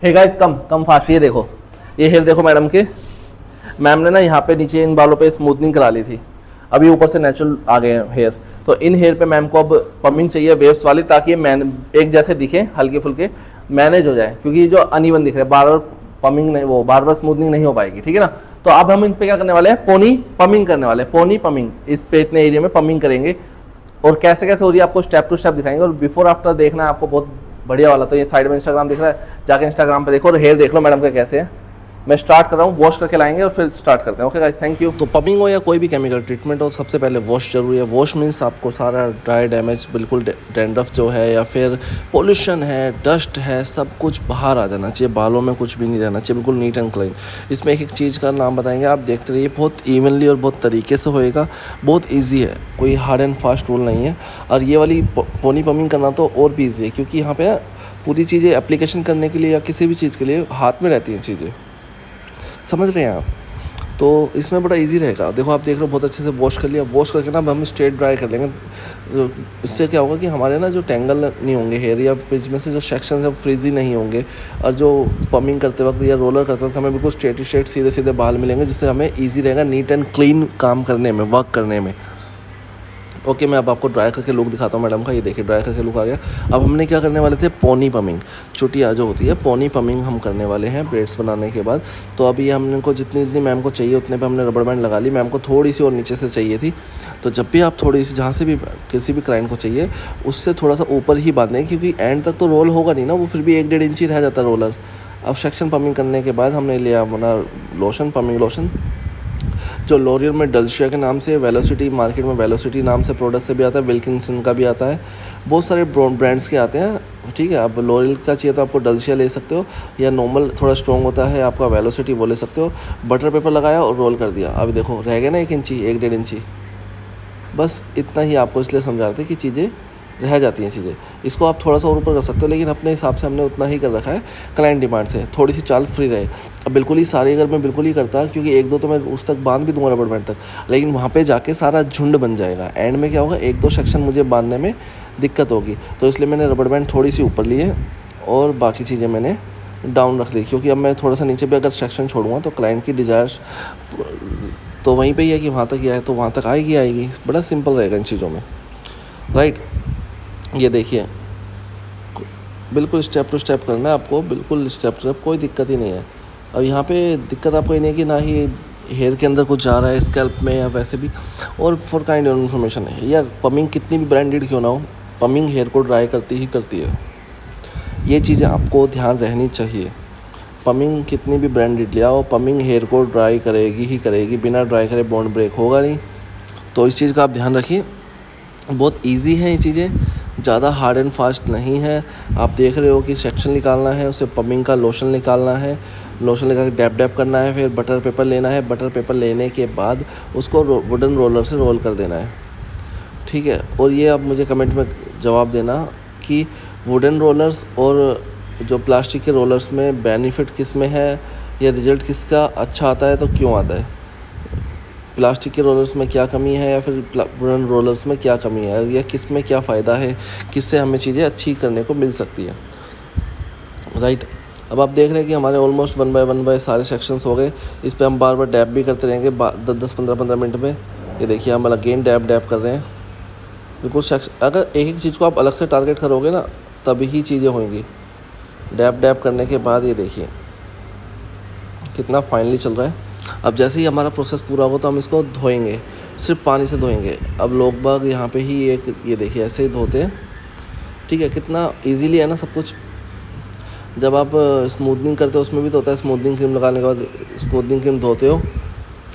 Hey guys come come fast, ये देखो, ये हेयर देखो मैडम के। मैम ने ना यहाँ पे नीचे इन बालों पे स्मूथनिंग करा ली थी, अभी ऊपर से नेचुरल आ गए हैं हेयर। तो इन हेयर पे मैम को अब पम्पिंग चाहिए वेव्स वाली, ताकि ये मैन एक जैसे दिखे, हल्के फुल्के मैनेज हो जाए, क्योंकि ये जो अनइवन दिख रहे हैं, बार बार पम्पिंग नहीं, वो बार बार स्मूथनिंग नहीं हो पाएगी, ठीक है ना। तो अब हम इन पे क्या करने वाले हैं, पोनी पम्पिंग करने वाले हैं। पोनी पम्पिंग, इस पे इतने एरिया में पम्पिंग करेंगे और कैसे कैसे हो रही है आपको स्टेप टू स्टेप दिखाएंगे। और बिफोर आफ्टर देखना है आपको बहुत बढ़िया वाला। तो ये साइड में इंस्टाग्राम दिख रहा है, जाके इंस्टाग्राम पे देखो और हेयर देख लो मैडम का कैसे है। मैं स्टार्ट कर रहा हूँ, वॉश करके लाएंगे और फिर स्टार्ट करते हैं। Okay guys, thank you. तो पमिंग हो या कोई भी केमिकल ट्रीटमेंट हो, सबसे पहले वॉश जरूरी है। वॉश मीन्स आपको सारा ड्राई डैमेज, बिल्कुल डैंड्रफ जो है या फिर पोल्यूशन है, डस्ट है, सब कुछ बाहर आ जाना चाहिए। बालों में कुछ भी नहीं रहना चाहिए, बिल्कुल नीट एंड क्लीन। इसमें एक एक चीज़ का नाम बताएंगे, आप देखते रहिए। बहुत इवनली और बहुत तरीके से होएगा, बहुत ईजी है, कोई हार्ड एंड फास्ट रूल नहीं है। और ये वाली पोनी पमिंग करना तो और भी ईजी है, क्योंकि यहाँ पे ना पूरी चीज़ें एप्लीकेशन करने के लिए या किसी भी चीज़ के लिए हाथ में रहती हैं चीज़ें, समझ रहे हैं आप। तो इसमें बड़ा इजी रहेगा। देखो आप देख रहे हो, बहुत अच्छे से वॉश कर लिया। वॉश करके ना हम स्ट्रेट ड्राई कर लेंगे। तो इससे क्या होगा कि हमारे ना जो टेंगल नहीं होंगे हेयर या फ्रिज में से जो सेक्शन है फ्रीजी नहीं होंगे, और जो पमिंग करते वक्त या रोलर करते वक्त हमें बिल्कुल स्ट्रेट सीधे सीधे बाल मिलेंगे, जिससे हमें ईजी रहेगा नीट एंड क्लीन काम करने में, वर्क करने में। ओके, मैं अब आपको ड्राई करके लुक दिखाता हूँ मैडम का। ये देखिए ड्राई करके लुक आ गया। अब हमने क्या करने वाले थे, पोनी पमिंग, चुटिया जो होती है, पोनी पमिंग हम करने वाले हैं ब्रेड्स बनाने के बाद। तो अभी हमने को जितनी मैम को चाहिए उतने पे हमने रबर बैंड लगा ली। मैम को थोड़ी सी और नीचे से चाहिए थी, तो जब भी आप थोड़ी सी जहाँ से भी किसी भी क्लाइंट को चाहिए उससे थोड़ा सा ऊपर ही बांधें, क्योंकि एंड तक तो रोल होगा नहीं ना, वो फिर भी 1-1.5 इंच ही रह जाता है रोलर। अब सेक्शन पमिंग करने के बाद हमने लिया अपना लोशन, पमिंग लोशन, जो लॉरियल में डल्शिया के नाम से, वेलोसिटी मार्केट में वेलोसिटी नाम से प्रोडक्ट से भी आता है, विल्किंसन का भी आता है, बहुत सारे ब्रांड्स के आते हैं, ठीक है। अब लॉरियल का चाहिए तो आपको डल्शिया ले सकते हो, या नॉर्मल थोड़ा स्ट्रॉन्ग होता है आपका वेलोसिटी, वो ले सकते हो। बटर पेपर लगाया और रोल कर दिया। अभी देखो रह गया ना 1 इंची, 1-1.5 इंची, बस इतना ही आपको इसलिए समझा रहे थे कि चीज़ें रह जाती हैं चीज़ें। इसको आप थोड़ा सा और ऊपर कर सकते हो, लेकिन अपने हिसाब से हमने उतना ही कर रखा है, क्लाइंट डिमांड से थोड़ी सी चाल फ्री रहे। अब बिल्कुल ही सारी अगर मैं बिल्कुल ही करता, क्योंकि 1-2 तो मैं उस तक बांध भी दूंगा रबर बैंड तक, लेकिन वहाँ पे जाके सारा झुंड बन जाएगा। एंड में क्या होगा, 1-2 सेक्शन मुझे बांधने में दिक्कत होगी, तो इसलिए मैंने रबर बैंड थोड़ी सी ऊपर ली है और बाकी चीज़ें मैंने डाउन रख ली, क्योंकि अब मैं थोड़ा सा नीचे भी अगर सेक्शन छोड़ूंगा तो क्लाइंट की डिज़ायर्स तो वहीं पे ही है कि वहाँ तक ही आए तो वहाँ तक आएगी। बड़ा सिंपल रहेगा इन चीज़ों में, राइट। ये देखिए, बिल्कुल स्टेप टू स्टेप करना है आपको, बिल्कुल स्टेप टू स्टेप, कोई दिक्कत ही नहीं है। अब यहाँ पे दिक्कत आपको ये नहीं है कि ना ही हेयर के अंदर कुछ जा रहा है स्कैल्प में या वैसे भी। और फॉर काइंड ऑफ इन्फॉर्मेशन है यार, पमिंग कितनी भी ब्रांडेड क्यों ना हो, पमिंग हेयर को ड्राई करती ही करती है। ये चीज़ें आपको ध्यान रहनी चाहिए। पमिंग कितनी भी ब्रांडेड ले आओ, पमिंग हेयर को ड्राई करेगी ही करेगी, बिना ड्राई करे बॉन्ड ब्रेक होगा नहीं। तो इस चीज़ का आप ध्यान रखिए। बहुत ईजी है ये चीज़ें, ज़्यादा हार्ड एंड फास्ट नहीं है। आप देख रहे हो कि सेक्शन निकालना है, उसे पमिंग का लोशन निकालना है, लोशन लगा के डैप डैप करना है, फिर बटर पेपर लेना है, बटर पेपर लेने के बाद उसको वुडन रोलर से रोल कर देना है, ठीक है। और ये आप मुझे कमेंट में जवाब देना कि वुडन रोलर्स और जो प्लास्टिक के रोलर्स में बेनिफिट किस में है, या रिजल्ट किसका अच्छा आता है तो क्यों आता है। प्लास्टिक के रोलर्स में क्या कमी है या फिर वुडन रोलर्स में क्या कमी है, या किस में क्या फ़ायदा है, किससे हमें चीज़ें अच्छी करने को मिल सकती है, राइट। अब आप देख रहे हैं कि हमारे ऑलमोस्ट 1 बाय 1 सारे सेक्शंस हो गए। इस पर हम बार बार डैप भी करते रहेंगे 10-15 मिनट में। ये देखिए हम अगेन डैप कर रहे हैं, बिल्कुल अगर एक एक चीज़ को आप अलग से टारगेट करोगे ना, तभी ही चीज़ें होंगी। डैप करने के बाद ये देखिए कितना फाइनली चल रहा है। अब जैसे ही हमारा प्रोसेस पूरा हो तो हम इसको धोएंगे, सिर्फ पानी से धोएंगे। अब लोग बाग यहाँ पे ही एक ये देखिए ऐसे ही धोते हैं, ठीक है। कितना इजीली है ना सब कुछ। जब आप स्मूथनिंग करते हो उसमें भी तो होता है, स्मूथनिंग क्रीम लगाने के बाद स्मूथनिंग क्रीम धोते हो,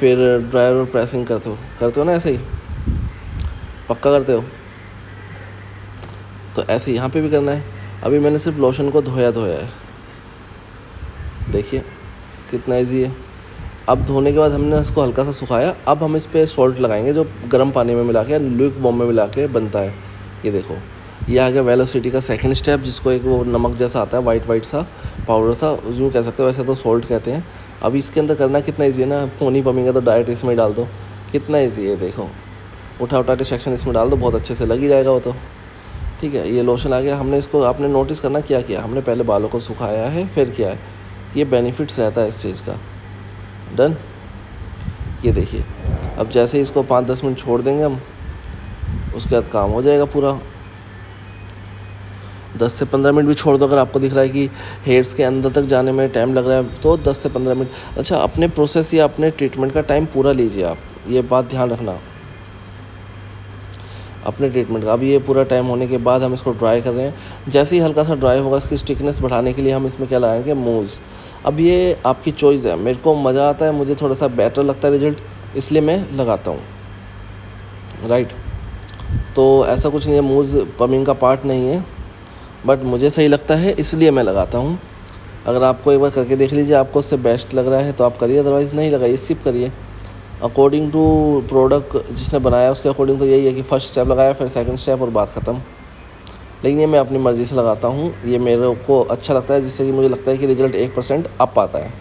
फिर ड्रायर और प्रेसिंग करते हो ना, ऐसे ही पक्का करते हो। तो ऐसे यहाँ पे भी करना है। अभी मैंने सिर्फ लोशन को धोया है, देखिए कितना ईजी है। अब धोने के बाद हमने इसको हल्का सा सुखाया। अब हम इस पर सॉल्ट लगाएंगे, जो गर्म पानी में मिला के, ल्यूक वार्म में मिला के बनता है। ये देखो, ये आ गया वेलोसिटी का सेकंड स्टेप, जिसको एक वो नमक जैसा आता है, वाइट सा पाउडर सा, यूँ कह सकते हो, वैसे तो सॉल्ट कहते हैं। अब इसके अंदर करना कितना ईजी है ना, पोनी पमिंग है तो डायरेक्ट इसमें डाल दो, कितना ईजी है। देखो उठा के सेक्शन इसमें डाल दो, बहुत अच्छे से लग ही जाएगा वो तो, ठीक है, ये लोशन आ गया। हमने इसको, आपने नोटिस करना क्या किया, हमने पहले बालों को सुखाया है फिर किया है, ये बेनिफिट्स रहता है इस चीज़ का। डन। ये देखिए, अब जैसे ही इसको 5-10 मिनट छोड़ देंगे हम, उसके बाद काम हो जाएगा पूरा। 10 से 15 मिनट भी छोड़ दो, अगर आपको दिख रहा है कि हेयर्स के अंदर तक जाने में टाइम लग रहा है तो 10 से 15 मिनट। अच्छा, अपने प्रोसेस या अपने ट्रीटमेंट का टाइम पूरा लीजिए आप, ये बात ध्यान रखना अपने ट्रीटमेंट का। अब ये पूरा टाइम होने के बाद हम इसको ड्राई कर रहे हैं। जैसे ही हल्का सा ड्राई होगा, इसकी स्टिकनेस बढ़ाने के लिए हम इसमें क्या लगाएंगे, मूज़। अब ये आपकी चॉइस है, मेरे को मज़ा आता है, मुझे थोड़ा सा बेटर लगता है रिजल्ट, इसलिए मैं लगाता हूँ, राइट। तो ऐसा कुछ नहीं है, मूज़ पमिंग का पार्ट नहीं है, बट मुझे सही लगता है इसलिए मैं लगाता हूँ। अगर आपको एक बार करके देख लीजिए, आपको उससे बेस्ट लग रहा है तो आप करिए, अदरवाइज़ नहीं लगाइए, स्किप करिए। अकॉर्डिंग टू प्रोडक्ट जिसने बनाया उसके अकॉर्डिंग तो यही है कि फ़र्स्ट स्टेप लगाया, फिर सेकंड स्टेप और बात ख़त्म। लेकिन ये मैं अपनी मर्ज़ी से लगाता हूँ, ये मेरे को अच्छा लगता है, जिससे कि मुझे लगता है कि रिज़ल्ट 1% अप आता है।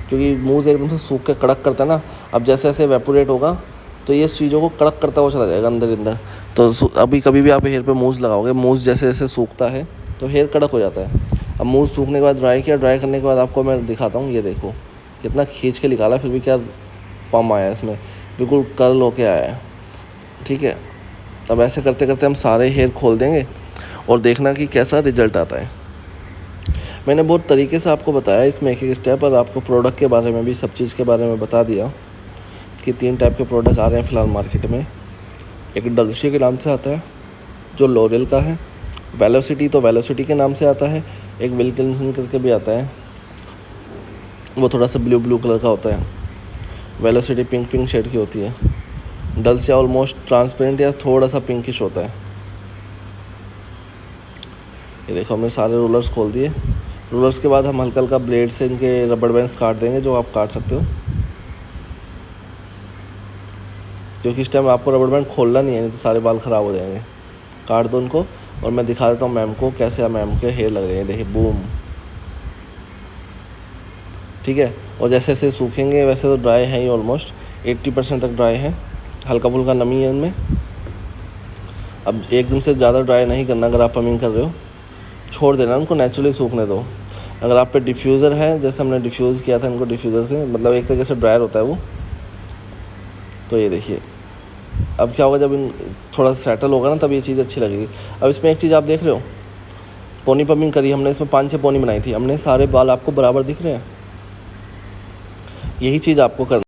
क्योंकि मुँह एकदम से सूख के कड़क करता है ना, अब जैसे जैसे एवेपोरेट होगा तो ये चीज़ों को कड़क करता हुआ चला जाएगा अंदर। तो अभी कभी भी आप हेयर पे मूज़ लगाओगे, मूज़ जैसे जैसे सूखता है तो हेयर कड़क हो जाता है। अब मूज़ सूखने के बाद ड्राई किया, ड्राई करने के बाद आपको मैं दिखाता हूँ, ये देखो कितना खींच के निकाला, फिर भी क्या पम आया इसमें, बिल्कुल कर्ल होके आया है। ठीक है, अब ऐसे करते करते हम सारे हेयर खोल देंगे और देखना कि कैसा रिजल्ट आता है। मैंने बहुत तरीके से आपको बताया इसमें एक स्टेप, और आपको प्रोडक्ट के बारे में भी, सब चीज़ के बारे में बता दिया कि 3 टाइप के प्रोडक्ट आ रहे हैं फ़िलहाल मार्केट में। एक डल्सिया के नाम से आता है जो लॉरियल का है, वेलोसिटी तो वेलोसिटी के नाम से आता है, एक विल्किंसन करके भी आता है, वो थोड़ा सा ब्लू कलर का होता है। वेलोसिटी पिंक शेड की होती है। डल्सिया ऑलमोस्ट ट्रांसपेरेंट या थोड़ा सा पिंकिश होता है। ये देखो हमने सारे रोलर्स खोल दिए। रोलर्स के बाद हम हल्का हल्का ब्लेड से इनके रबड़ बैंड्स काट देंगे, जो आप काट सकते हो, क्योंकि इस टाइम आपको रबड़ बैंड खोलना नहीं है, नहीं तो सारे बाल ख़राब हो जाएंगे। काट दो उनको, और मैं दिखा देता हूँ मैम को कैसे मैम के हेयर लग रहे हैं। देखिए, बूम। ठीक है, और जैसे जैसे सूखेंगे, वैसे तो ड्राई है ही, ऑलमोस्ट 80% तक ड्राई है, हल्का फुल्का नमी है इनमें। अब एकदम से ज़्यादा ड्राई नहीं करना, अगर आप पमिंग कर रहे हो छोड़ देना, उनको नेचुरली सूखने दो। अगर आप पे डिफ्यूज़र है, जैसे हमने डिफ्यूज़ किया था इनको डिफ्यूज़र से, मतलब एक तरीके से ड्रायर होता है वो, तो ये देखिए अब क्या होगा, जब इन थोड़ा सा सेटल होगा ना, तब ये चीज़ अच्छी लगेगी। अब इसमें एक चीज़ आप देख रहे हो, पोनी पमिंग करी हमने, इसमें 5-6 पोनी बनाई थी हमने, सारे बाल आपको बराबर दिख रहे हैं, यही चीज़ आपको करना।